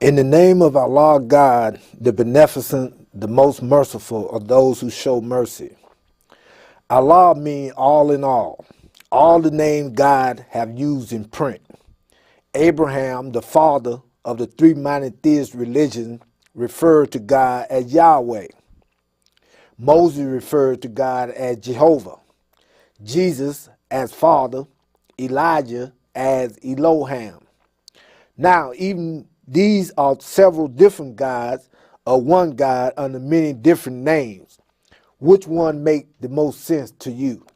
In the name of our Lord God, the beneficent, the most merciful of those who show mercy. Allah means all in all the names God have used in print. Abraham, the father of the three monotheist religions, referred to God as Yahweh. Moses referred to God as Jehovah. Jesus as Father, Elijah as Elohim. Now, even these are several different gods or one God under many different names. Which one makes the most sense to you?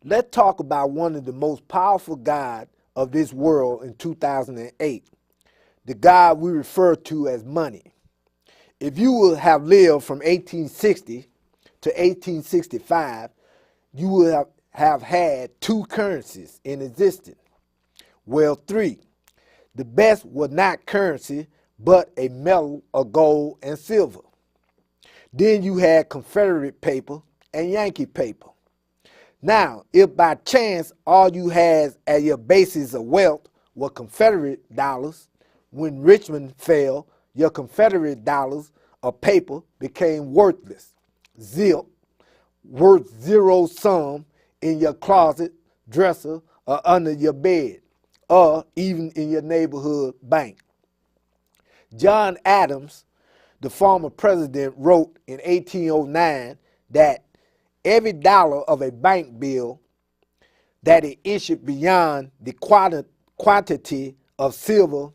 Let's talk about one of the most powerful gods of this world in 2008, the God we refer to as money. If you would have lived from 1860 to 1865, you would have had two currencies in existence. Well, three. The best was not currency, but a metal of gold and silver. Then you had Confederate paper and Yankee paper. Now, if by chance all you had as your basis of wealth were Confederate dollars, when Richmond fell, your Confederate dollars of paper became worthless, zip, worth zero sum in your closet, dresser, or under your bed, or even in your neighborhood bank. John Adams, the former president, wrote in 1809 that every dollar of a bank bill that is issued beyond the quantity of silver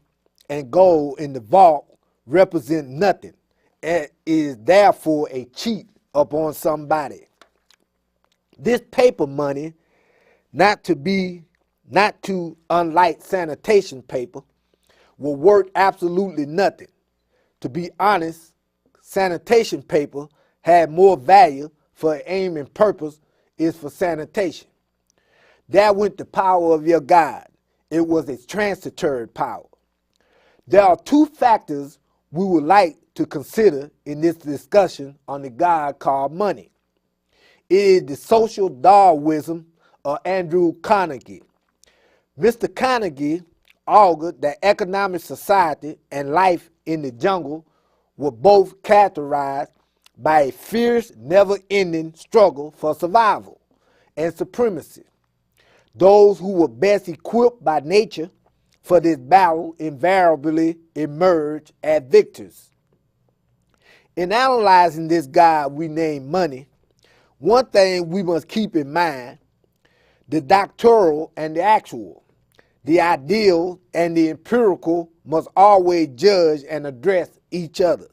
and gold in the vault represents nothing and is therefore a cheat upon somebody. This paper money, not to unlike sanitation paper, will worth absolutely nothing. To be honest, sanitation paper had more value for aim and purpose is for sanitation. There went the power of your God. It was a transitory power. There are two factors we would like to consider in this discussion on the God called money. It is the social Darwinism of Andrew Carnegie. Mr. Carnegie argued that economic society and life in the jungle were both characterized by a fierce, never-ending struggle for survival and supremacy. Those who were best equipped by nature for this battle invariably emerged as victors. In analyzing this God we name money, one thing we must keep in mind: the doctoral and the actual, the ideal and the empirical must always judge and address each other.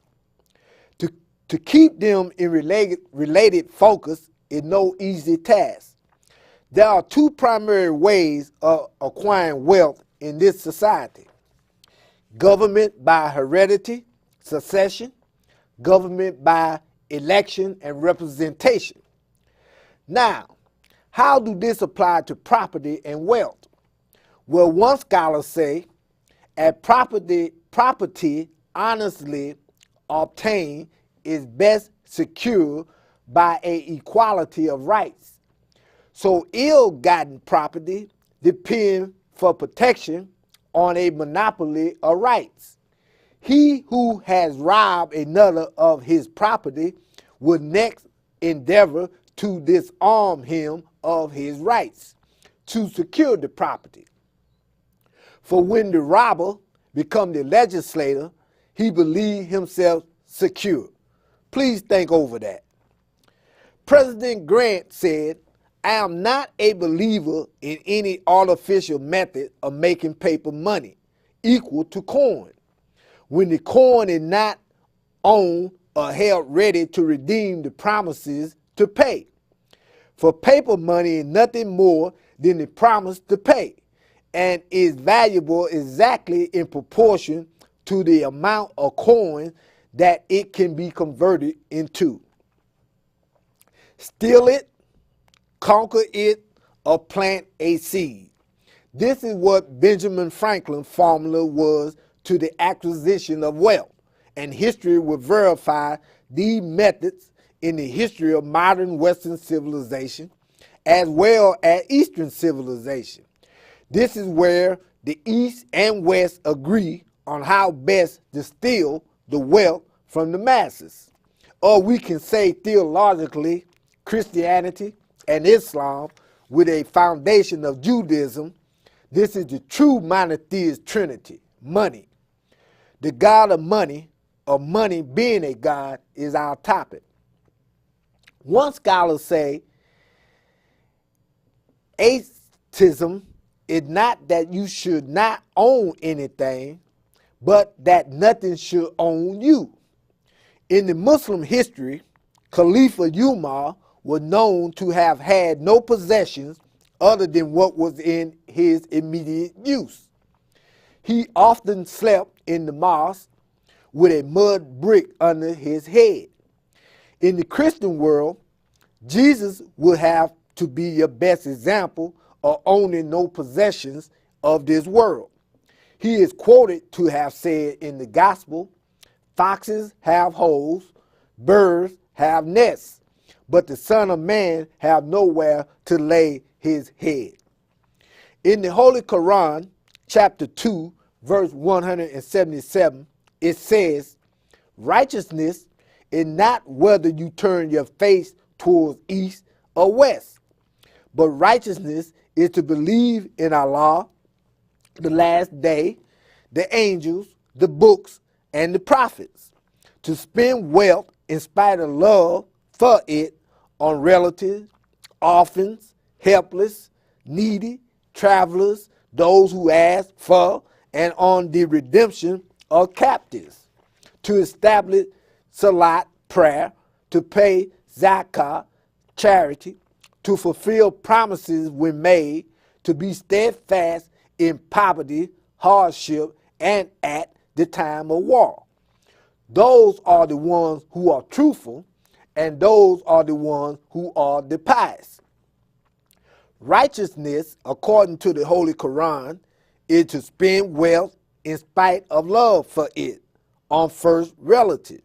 To keep them in related focus is no easy task. There are two primary ways of acquiring wealth in this society: government by heredity, succession; government by election and representation. Now, how do this apply to property and wealth? Well, one scholar say, a property honestly obtained is best secured by a equality of rights. So ill-gotten property depends for protection on a monopoly of rights. He who has robbed another of his property will next endeavor to disarm him of his rights to secure the property. For when the robber becomes the legislator, he believes himself secure. Please think over that. President Grant said, "I am not a believer in any artificial method of making paper money equal to coin, when the coin is not owned or held ready to redeem the promises to pay. For paper money is nothing more than the promise to pay, and is valuable exactly in proportion to the amount of coin that it can be converted into. Steal it, conquer it, or plant a seed." This is what Benjamin Franklin's formula was to the acquisition of wealth, and history will verify these methods in the history of modern Western civilization as well as Eastern civilization. This is where the East and West agree on how best to steal the wealth from the masses. Or we can say theologically, Christianity and Islam, with a foundation of Judaism, this is the true monotheist trinity, money. The God of money, or money being a God, is our topic. One scholar say, atheism is not that you should not own anything, but that nothing should own you. In the Muslim history, Khalifa Umar was known to have had no possessions other than what was in his immediate use. He often slept in the mosque with a mud brick under his head. In the Christian world, Jesus would have to be your best example of owning no possessions of this world. He is quoted to have said in the gospel, "Foxes have holes, birds have nests, but the Son of Man have nowhere to lay his head." In the Holy Quran, chapter 2, verse 177, it says, "Righteousness is not whether you turn your face towards east or west, but righteousness is to believe in Allah, the last day, the angels, the books, and the prophets, to spend wealth in spite of love for it on relatives, orphans, helpless, needy, travelers, those who ask for, and on the redemption of captives, to establish salat, prayer, to pay zakah, charity, to fulfill promises when made, to be steadfast in poverty, hardship, and at the time of war. Those are the ones who are truthful, and those are the ones who are the pious. Righteousness, according to the Holy Quran, is to spend wealth in spite of love for it on first relative,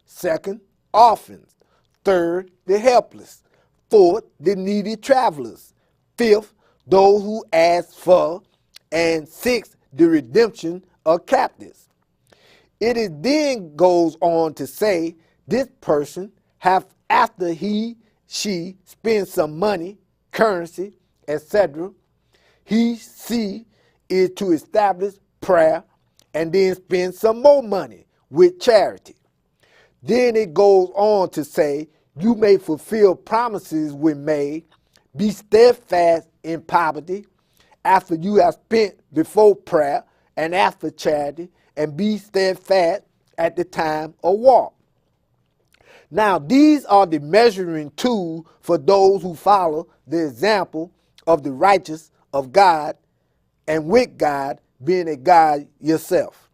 second, orphans, third, the helpless, fourth, the needy travelers, fifth, those who ask for, and sixth, the redemption of captives. It is then goes on to say this person have, after she spends some money, currency, etc., she is to establish prayer and then spend some more money with charity. Then it goes on to say, you may fulfill promises when made, be steadfast in poverty, after you have spent before prayer and after charity, and be steadfast at the time of war. Now, these are the measuring tools for those who follow the example of the righteous of God and with God being a God yourself.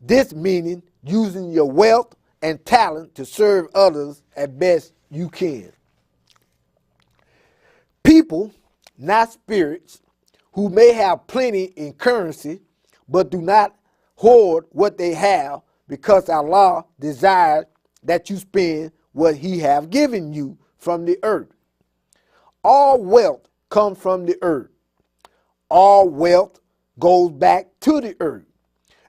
This meaning using your wealth and talent to serve others as best you can. People, not spirits, who may have plenty in currency but do not hoard what they have, because Allah desires that you spend what he have given you from the earth. All wealth comes from the earth. All wealth goes back to the earth.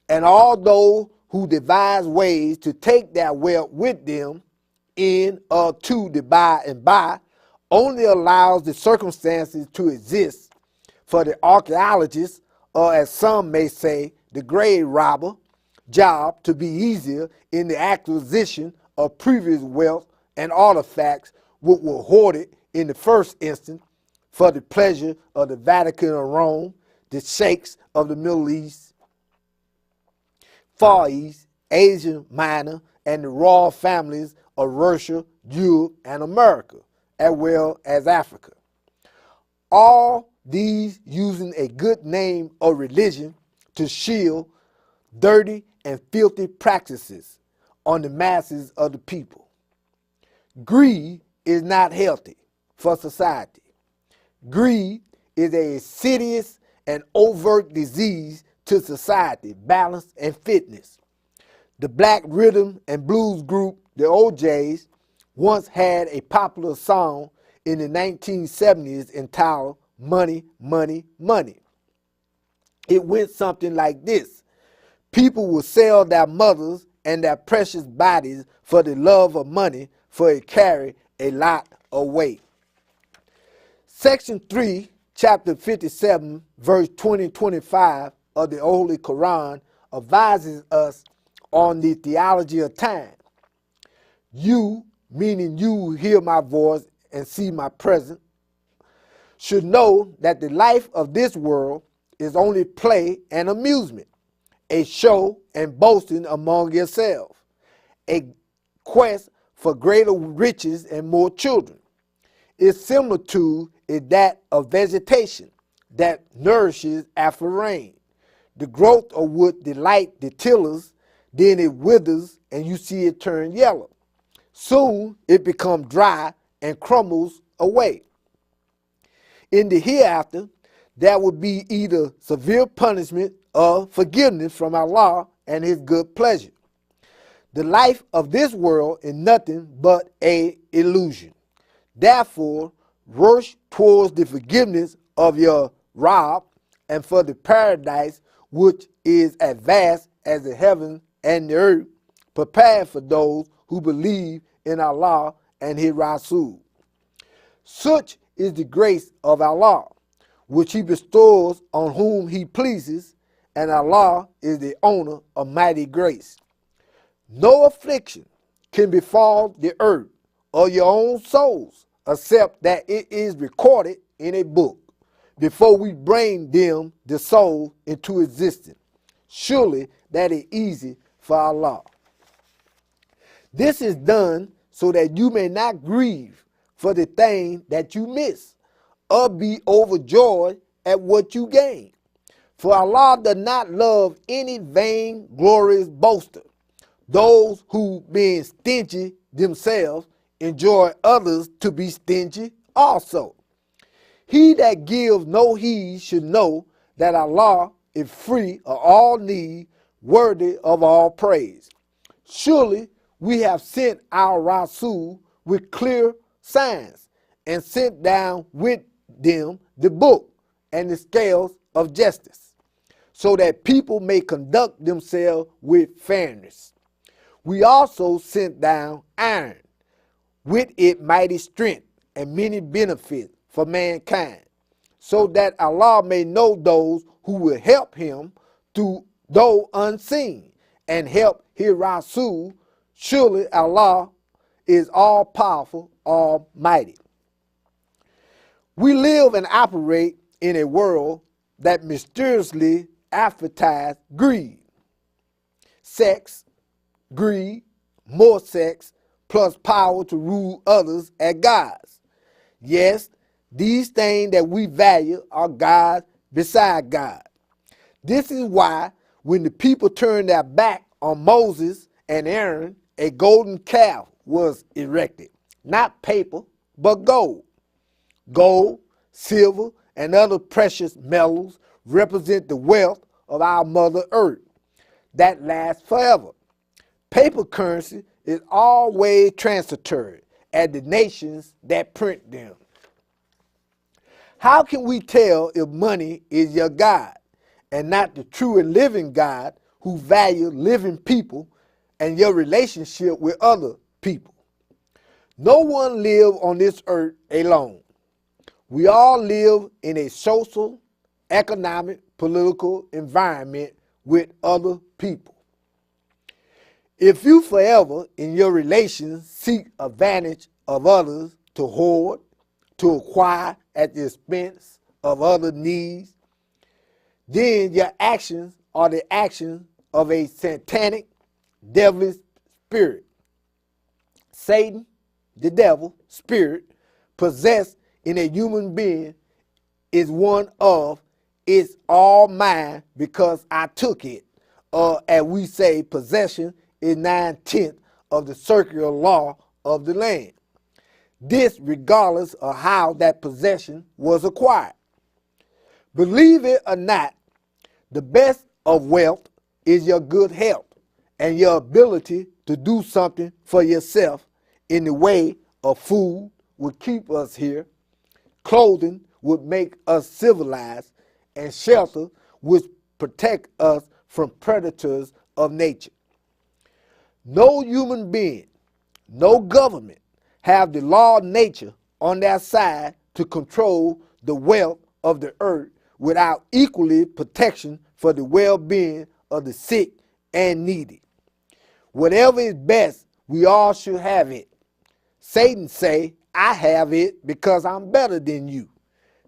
And all those who devise ways to take that wealth with them in or to the by and by only allows the circumstances to exist for the archaeologist, or as some may say, the grave robber, job to be easier in the acquisition of previous wealth and artifacts which were hoarded in the first instance for the pleasure of the Vatican of Rome, the sheikhs of the Middle East, Far East, Asia Minor, and the royal families of Russia, Europe, and America, as well as Africa. All these using a good name of religion to shield dirty and filthy practices on the masses of the people. Greed is not healthy for society. Greed is a insidious and overt disease to society, balance, and fitness. The black rhythm and blues group, the OJs, once had a popular song in the 1970s entitled Money, Money, Money. It went something like this: People will sell their mothers and their precious bodies for the love of money, for it carry a lot of weight. Section 3, chapter 57, verse 20-25 of the Holy Quran advises us on the theology of time. You, meaning you who hear my voice and see my presence, should know that the life of this world is only play and amusement, a show and boasting among yourselves, a quest for greater riches and more children. Its similitude is that of vegetation that nourishes after rain, the growth of which delight the tillers, then it withers and you see it turn yellow. Soon it becomes dry and crumbles away. In the hereafter, there will be either severe punishment or forgiveness from Allah and His good pleasure. The life of this world is nothing but an illusion. Therefore, rush towards the forgiveness of your Rabb and for the paradise which is as vast as the heaven and the earth, prepared for those who believe in Allah and His Rasul. Such is the grace of Allah, which He bestows on whom He pleases, and Allah is the owner of mighty grace. No affliction can befall the earth or your own souls, except that it is recorded in a book before we bring them, the soul, into existence. Surely that is easy for Allah. This is done so that you may not grieve for the thing that you miss, or be overjoyed at what you gain. For Allah does not love any vain, glorious boaster, those who, being stingy themselves, enjoy others to be stingy also. He that gives no heed should know that Allah is free of all need, worthy of all praise. Surely we have sent our Rasul with clear signs, and sent down with them the book and the scales of justice, so that people may conduct themselves with fairness. We also sent down iron, with it mighty strength and many benefits for mankind, so that Allah may know those who will help Him though unseen, and help His Rasul. Surely Allah is all-powerful, almighty. We live and operate in a world that mysteriously advertises greed. Sex, greed, more sex, plus power to rule others as gods. Yes, these things that we value are gods beside God. This is why when the people turned their back on Moses and Aaron, a golden calf was erected, not paper, but gold. Gold, silver, and other precious metals represent the wealth of our Mother Earth that lasts forever. Paper currency is always transitory at the nations that print them. How can we tell if money is your God and not the true and living God who values living people and your relationship with other people? No one lives on this earth alone. We all live in a social, economic, political environment with other people. If you forever in your relations seek advantage of others to hoard, to acquire at the expense of other needs, then your actions are the actions of a satanic, devilish spirit. Satan, the devil, spirit, possessed in a human being is one of it's all mine because I took it. Or as we say, possession is 9/10 of the circular law of the land. This regardless of how that possession was acquired. Believe it or not, the best of wealth is your good health and your ability to do something for yourself in the way of food would keep us here, clothing would make us civilized, and shelter would protect us from predators of nature. No human being, no government have the law of nature on their side to control the wealth of the earth without equally protection for the well-being of the sick and needy. Whatever is best, we all should have it. Satan say, I have it because I'm better than you.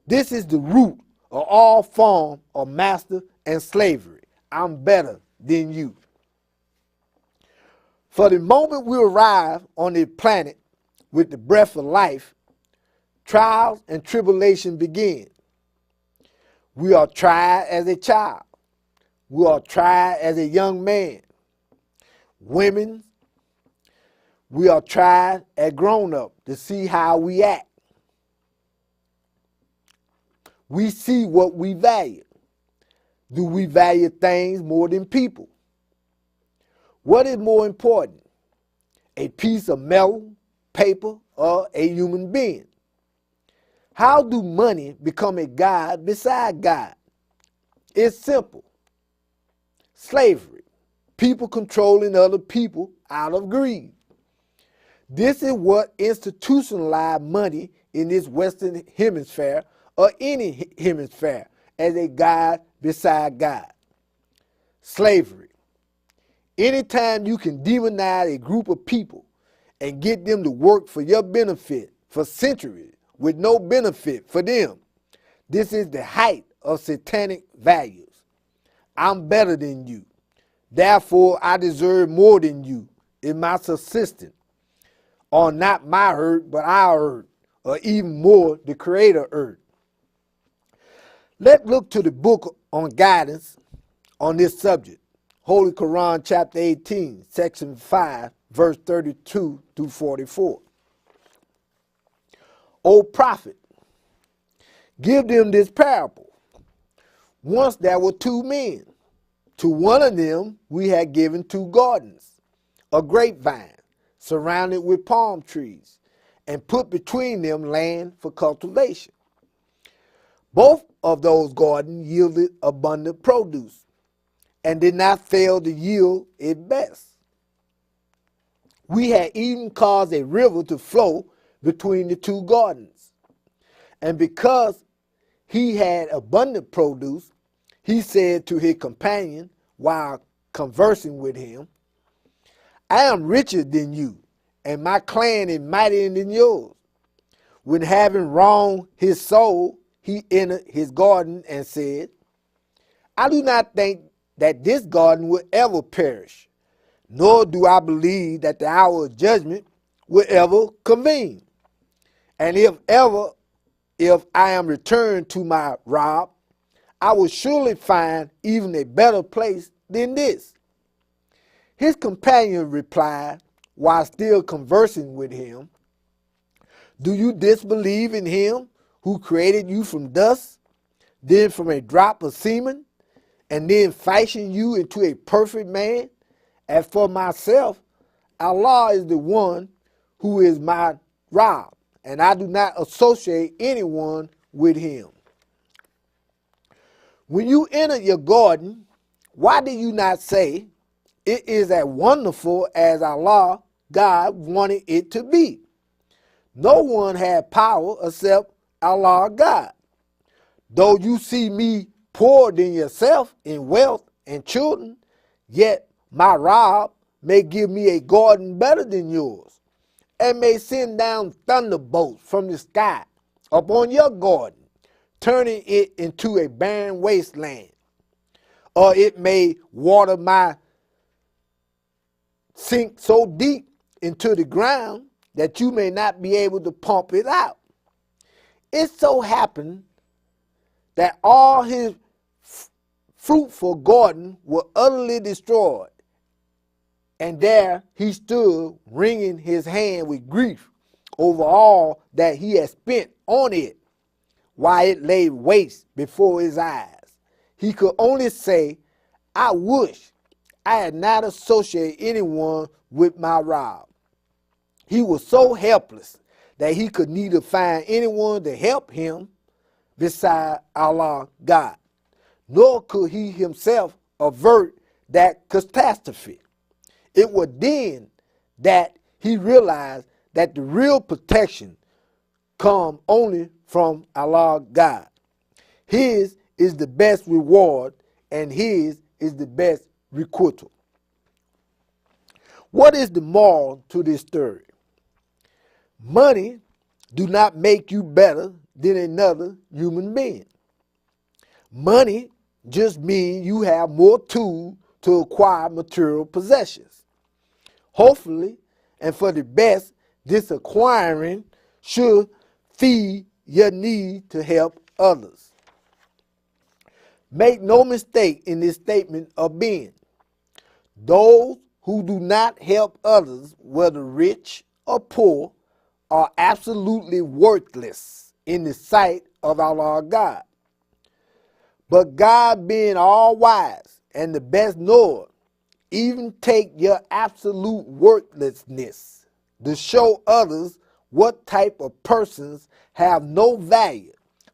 This is the root of all form of master and slavery. I'm better than you. For the moment we arrive on the planet with the breath of life, trials and tribulation begin. We are tried as a child. We are tried as a young man. Women, we are tried as grown-up to see how we act. We see what we value. Do we value things more than people? What is more important, a piece of metal, paper, or a human being? How do money become a god beside God? It's simple. Slavery. People controlling other people out of greed. This is what institutionalized money in this Western hemisphere or any hemisphere as a god beside God. Slavery. Anytime you can demonize a group of people and get them to work for your benefit for centuries with no benefit for them, this is the height of satanic values. I'm better than you. Therefore, I deserve more than you in my subsistence, or not my earth, but our earth, or even more, the Creator earth. Let's look to the book on guidance on this subject. Holy Quran, chapter 18, section 5, verse 32 through 44. O prophet, give them this parable. Once there were two men. To one of them we had given 2 gardens, a grapevine surrounded with palm trees, and put between them land for cultivation. Both of those gardens yielded abundant produce, and did not fail to yield its best. We had even caused a river to flow between the 2 gardens. And because he had abundant produce, he said to his companion while conversing with him, I am richer than you, and my clan is mightier than yours. When having wronged his soul, he entered his garden and said, I do not think that this garden will ever perish, nor do I believe that the hour of judgment will ever convene. And if I am returned to my Rob, I will surely find even a better place than this. His companion replied, while still conversing with him, do you disbelieve in him who created you from dust, then from a drop of semen, and then fashioned you into a perfect man? As for myself, Allah is the one who is my Rob, and I do not associate anyone with him. When you enter your garden, why do you not say, it is as wonderful as Allah, God, wanted it to be? No one had power except Allah, God. Though you see me poorer than yourself in wealth and children, yet my Rob may give me a garden better than yours, and may send down thunderbolts from the sky upon your garden, turning it into a barren wasteland. Or it may water my sink so deep into the ground that you may not be able to pump it out. It so happened that all his fruitful garden were utterly destroyed, and there he stood wringing his hand with grief over all that he had spent on it, while it lay waste before his eyes. He could only say, I wish I had not associated anyone with my Rob. He was so helpless that he could neither find anyone to help him beside Allah, God, nor could he himself avert that catastrophe. It was then that he realized that the real protection comes only from Allah God. His is the best reward, and his is the best requital. What is the moral to this story? Money do not make you better than another human being. Money just means you have more tools to acquire material possessions. Hopefully, and for the best, this acquiring should feed your need to help others. Make no mistake in this statement of being. Those who do not help others, whether rich or poor, are absolutely worthless in the sight of our God. But God, being all wise and the best knower, even take your absolute worthlessness to show others what type of persons have no value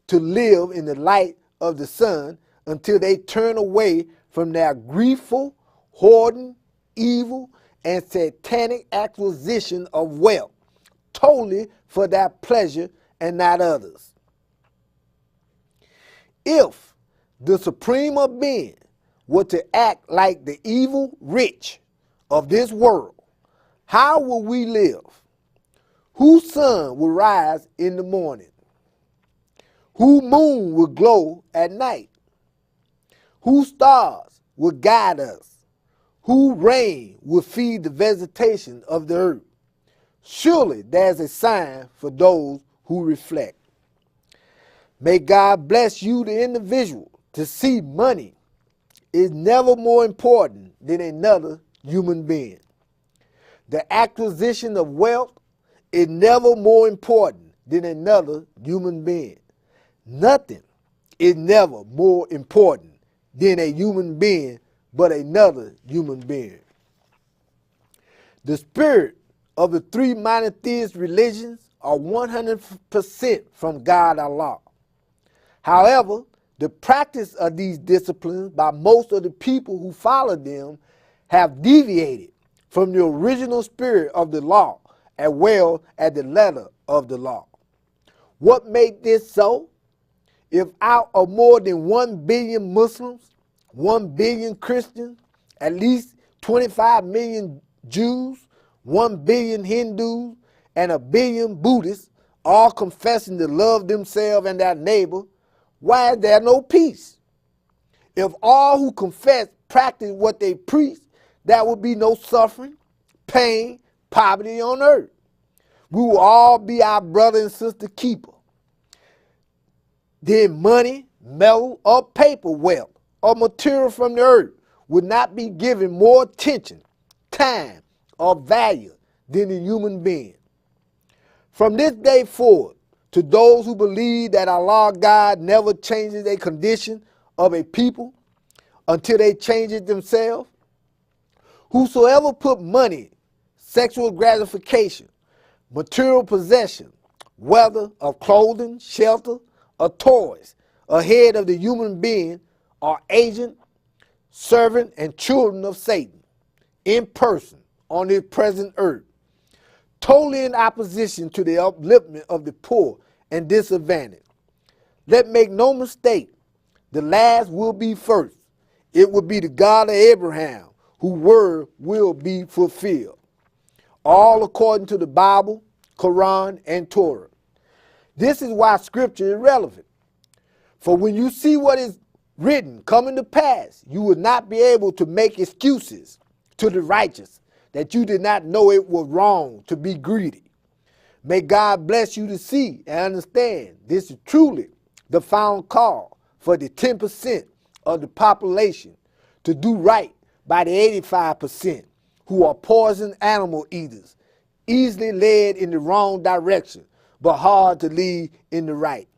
to live in the light of the sun until they turn away from their griefful, hoarding, evil, and satanic acquisition of wealth, totally for their pleasure and not others. If the supreme of being were to act like the evil rich of this world, how will we live? Whose sun will rise in the morning? Whose moon will glow at night? Whose stars will guide us? Whose rain will feed the vegetation of the earth? Surely there's a sign for those who reflect. May God bless you, the individual, to see money is never more important than another human being. The acquisition of wealth is never more important than another human being. Nothing is never more important than a human being but another human being. The spirit of the three monotheist religions are 100% from God Allah. However, the practice of these disciplines by most of the people who follow them have deviated from the original spirit of the law as well as the letter of the law. What made this so? If out of more than 1 billion Muslims, 1 billion Christians, at least 25 million Jews, 1 billion Hindus, and 1 billion Buddhists all confessing to love themselves and their neighbor, why is there no peace? If all who confess practice what they preach, there will be no suffering, pain, poverty on earth. We will all be our brother and sister keeper. Then money, metal, or paper wealth, or material from the earth would not be given more attention, time, or value than the human being. From this day forward, to those who believe that Allah God never changes a condition of a people until they change it themselves, whosoever put money, sexual gratification, material possession, whether of clothing, shelter, or toys, ahead of the human being, are agent, servant, and children of Satan in person on this present earth, totally in opposition to the upliftment of the poor and disadvantaged. Let make no mistake, the last will be first. It will be the God of Abraham, whose word will be fulfilled. All according to the Bible, Quran, and Torah. This is why scripture is relevant. For when you see what is written coming to pass, you will not be able to make excuses to the righteous that you did not know it was wrong to be greedy. May God bless you to see and understand this is truly the final call for the 10% of the population to do right by the 85% who are poison animal eaters, easily led in the wrong direction, but hard to lead in the right.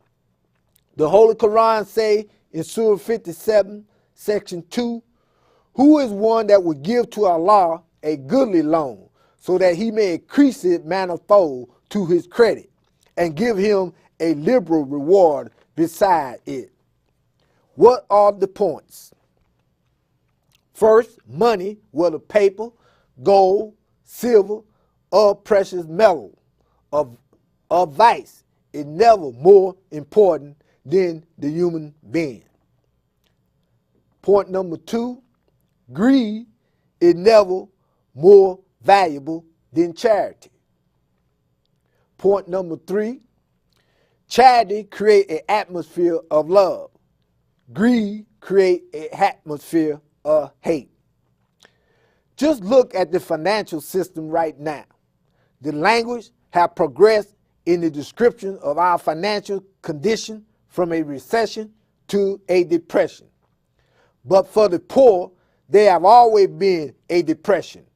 The Holy Quran say in Surah 57, section 2, who is one that would give to Allah a goodly loan, so that he may increase it manifold to his credit, and give him a liberal reward beside it. What are the points? First, money, whether paper, gold, silver, or precious metal of vice, is never more important than the human being. Point number 2, greed is never more valuable than charity. Point number 3, charity creates an atmosphere of love. Greed creates an atmosphere of hate. Just look at the financial system right now. The language has progressed in the description of our financial condition from a recession to a depression. But for the poor, there have always been a depression.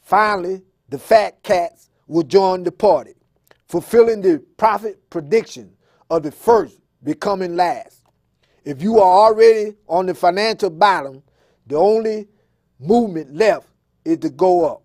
Finally, the fat cats will join the party, fulfilling the prophet prediction of the first becoming last. If you are already on the financial bottom, the only movement left is to go up.